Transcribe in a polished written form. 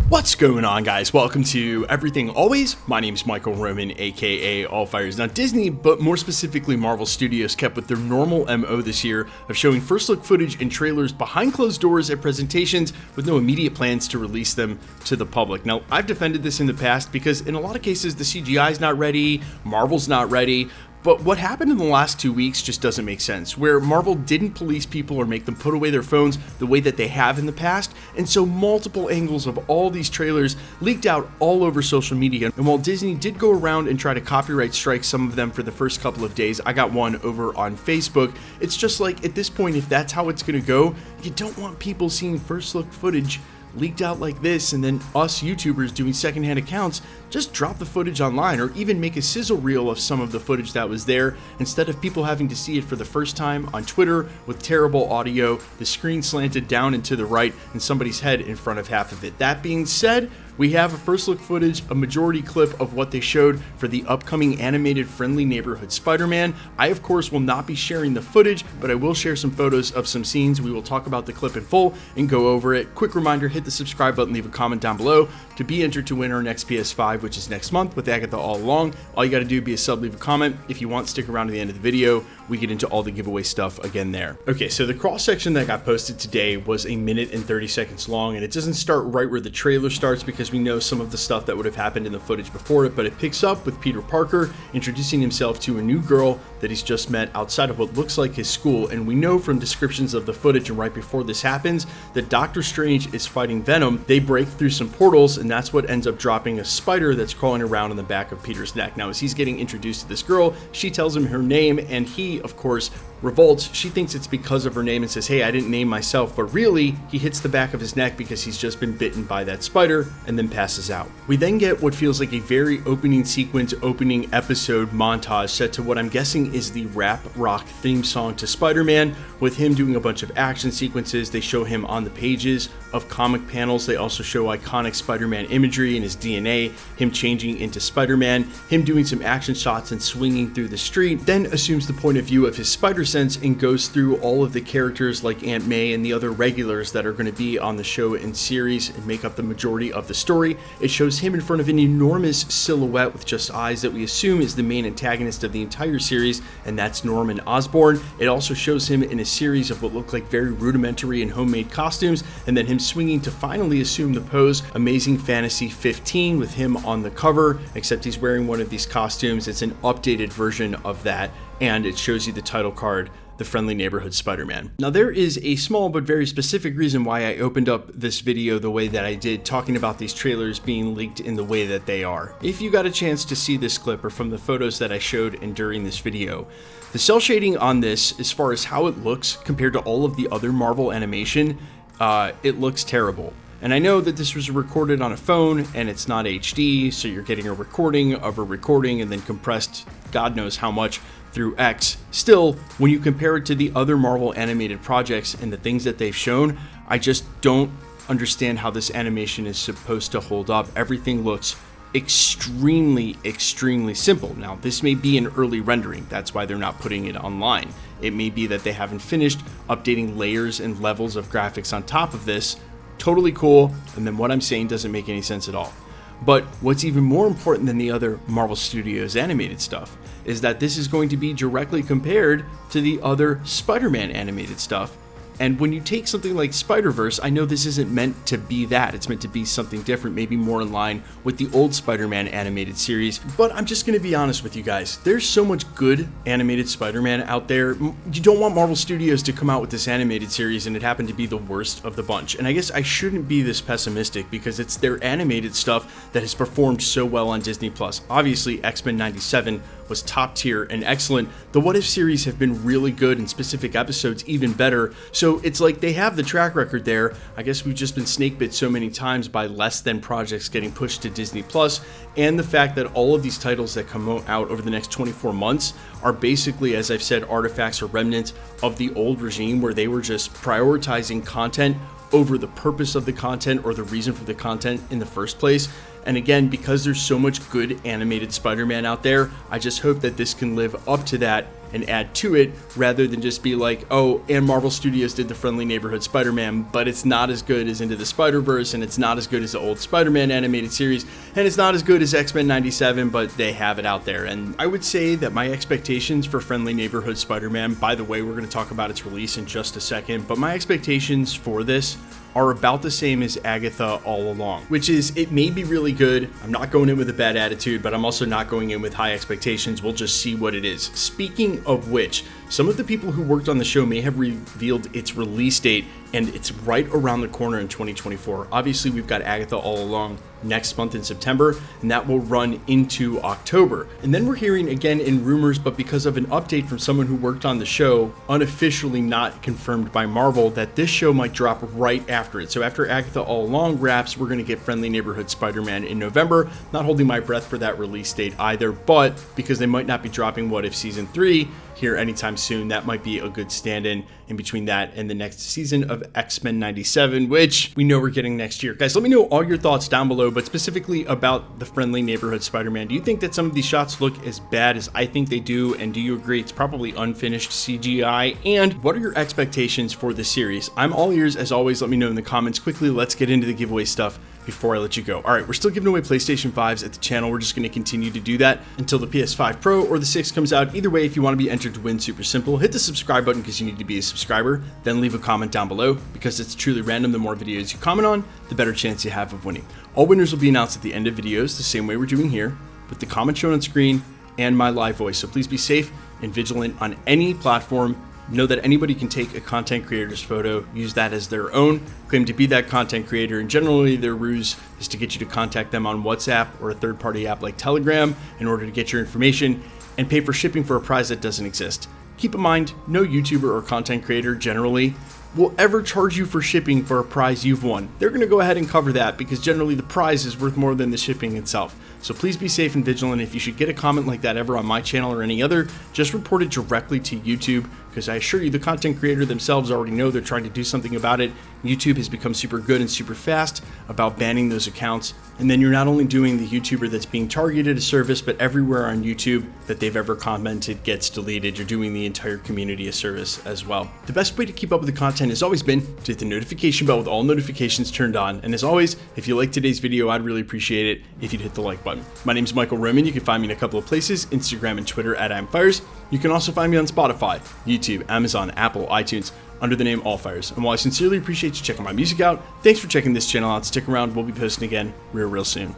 What's going on, guys? Welcome to Everything Always. My name is Michael Roman, aka Allfires. Now, Disney, but more specifically Marvel Studios, kept with their normal MO this year of showing first look footage and trailers behind closed doors at presentations with no immediate plans to release them to the public. Now, I've defended this in the past because in a lot of cases the CGI is not ready, Marvel's not ready. But what happened in the last 2 weeks just doesn't make sense, where Marvel didn't police people or make them put away their phones the way that they have in the past, and so multiple angles of all these trailers leaked out all over social media. And while Disney did go around and try to copyright strike some of them for the first couple of days, I got one over on Facebook. It's just like, at this point, if that's how it's gonna go, you don't want people seeing first look footage leaked out like this, and then us YouTubers doing secondhand accounts just drop the footage online, or even make a sizzle reel of some of the footage that was there, instead of people having to see it for the first time on Twitter with terrible audio, the screen slanted down and to the right, and somebody's head in front of half of it. That being said, we have a first look footage, a majority clip of what they showed for the upcoming animated Friendly Neighborhood Spider-Man. I, of course, will not be sharing the footage, but I will share some photos of some scenes. We will talk about the clip in full and go over it. Quick reminder, hit the subscribe button, leave a comment down below to be entered to win our next PS5, which is next month with Agatha all along. All you got to do is be a sub, leave a comment. If you want, stick around to the end of the video. We get into all the giveaway stuff again there. Okay, so the cross section that got posted today was 1 minute and 30 seconds long, and it doesn't start right where the trailer starts because we know some of the stuff that would have happened in the footage before it, but it picks up with Peter Parker introducing himself to a new girl that he's just met outside of what looks like his school. And we know from descriptions of the footage and right before this happens that Doctor Strange is fighting Venom. They break through some portals, and that's what ends up dropping a spider that's crawling around on the back of Peter's neck. Now, as he's getting introduced to this girl, she tells him her name, and he, of course, revolts. She thinks it's because of her name and says, "Hey, I didn't name myself," but really he hits the back of his neck because he's just been bitten by that spider and then passes out. We then get what feels like a very opening sequence, opening episode montage set to what I'm guessing is the rap rock theme song to Spider-Man, with him doing a bunch of action sequences. They show him on the pages of comic panels. They also show iconic Spider-Man imagery in his DNA, him changing into Spider-Man, him doing some action shots and swinging through the street, then assumes the point of view of his spider sense and goes through all of the characters like Aunt May and the other regulars that are going to be on the show and series and make up the majority of the story. It shows him in front of an enormous silhouette with just eyes that we assume is the main antagonist of the entire series, and that's Norman Osborn. It also shows him in a series of what look like very rudimentary and homemade costumes, and then him swinging to finally assume the pose Amazing Fantasy 15 with him on the cover, except he's wearing one of these costumes. It's an updated version of that, and it shows you the title card, The Friendly Neighborhood Spider-Man. Now, there is a small but very specific reason why I opened up this video the way that I did, talking about these trailers being leaked in the way that they are. If you got a chance to see this clip or from the photos that I showed and during this video, the cell shading on this, as far as how it looks compared to all of the other Marvel animation, it looks terrible. And I know that this was recorded on a phone and it's not HD, so you're getting a recording of a recording and then compressed God knows how much through X. Still, when you compare it to the other Marvel animated projects and the things that they've shown, I just don't understand how this animation is supposed to hold up. Everything looks extremely simple. Now, this may be an early rendering, that's why they're not putting it online. It may be that they haven't finished updating layers and levels of graphics on top of this. Totally cool, and then what I'm saying doesn't make any sense at all. But what's even more important than the other Marvel Studios animated stuff is that this is going to be directly compared to the other Spider-Man animated stuff. And when you take something like Spider-Verse, I know this isn't meant to be that. It's meant to be something different, maybe more in line with the old Spider-Man animated series. But I'm just going to be honest with you guys. There's so much good animated Spider-Man out there. You don't want Marvel Studios to come out with this animated series and it happened to be the worst of the bunch. And I guess I shouldn't be this pessimistic because it's their animated stuff that has performed so well on Disney+. Obviously, X-Men 97 was top tier and excellent. The What If series have been really good, and specific episodes even better. So it's like they have the track record there. I guess we've just been snake bit so many times by less than projects getting pushed to Disney+, and the fact that all of these titles that come out over the next 24 months are basically, as I've said, artifacts or remnants of the old regime where they were just prioritizing content over the purpose of the content or the reason for the content in the first place. And again, because there's so much good animated Spider-Man out there, I just hope that this can live up to that and add to it, rather than just be like, oh, and Marvel Studios did the Friendly Neighborhood Spider-Man, but it's not as good as Into the Spider-Verse, and it's not as good as the old Spider-Man animated series, and it's not as good as X-Men 97, but they have it out there. And I would say that my expectations for Friendly Neighborhood Spider-Man, by the way, we're going to talk about its release in just a second, but my expectations for this are about the same as Agatha All Along, which is, it may be really good. I'm not going in with a bad attitude, but I'm also not going in with high expectations. We'll just see what it is. Speaking of which, some of the people who worked on the show may have revealed its release date, and it's right around the corner in 2024. Obviously, we've got Agatha All Along next month in September, and that will run into October. And then we're hearing again in rumors, but because of an update from someone who worked on the show, unofficially not confirmed by Marvel, that this show might drop right after it. So after Agatha All Along wraps, we're going to get Friendly Neighborhood Spider-Man in November. Not holding my breath for that release date either, but because they might not be dropping What If Season 3 here anytime soon, that might be a good stand-in between that and the next season of X-Men 97, which we know we're getting next year. Guys, let me know all your thoughts down below, but specifically about the Friendly Neighborhood Spider-Man. Do you think that some of these shots look as bad as I think they do? And do you agree it's probably unfinished CGI? And what are your expectations for the series? I'm all ears as always. Let me know in the comments. Quickly, let's get into the giveaway stuff before I let you go. All right, we're still giving away PlayStation 5s at the channel. We're just going to continue to do that until the PS5 Pro or the 6 comes out. Either way, if you want to be entered to win, super simple. Hit the subscribe button because you need to be a subscriber. Then leave a comment down below because it's truly random. The more videos you comment on, the better chance you have of winning. All winners will be announced at the end of videos, the same way we're doing here, with the comment shown on screen and my live voice. So please be safe and vigilant on any platform. Know that anybody can take a content creator's photo, use that as their own, claim to be that content creator, and generally their ruse is to get you to contact them on WhatsApp or a third-party app like Telegram in order to get your information and pay for shipping for a prize that doesn't exist. Keep in mind, no YouTuber or content creator generally will ever charge you for shipping for a prize you've won. They're going to go ahead and cover that because generally the prize is worth more than the shipping itself. So please be safe and vigilant. If you should get a comment like that ever on my channel or any other, just report it directly to YouTube, because I assure you the content creator themselves already know they're trying to do something about it. YouTube has become super good and super fast about banning those accounts. And then you're not only doing the YouTuber that's being targeted a service, but everywhere on YouTube that they've ever commented gets deleted. You're doing the entire community a service as well. The best way to keep up with the content has always been to hit the notification bell with all notifications turned on. And as always, if you liked today's video, I'd really appreciate it if you'd hit the like button. My name is Michael Roman. You can find me in a couple of places, Instagram and Twitter at @I'mFires. You can also find me on Spotify, YouTube, Amazon, Apple, iTunes, under the name Allfires. And while I sincerely appreciate you checking my music out, thanks for checking this channel out. Stick around, we'll be posting again real soon.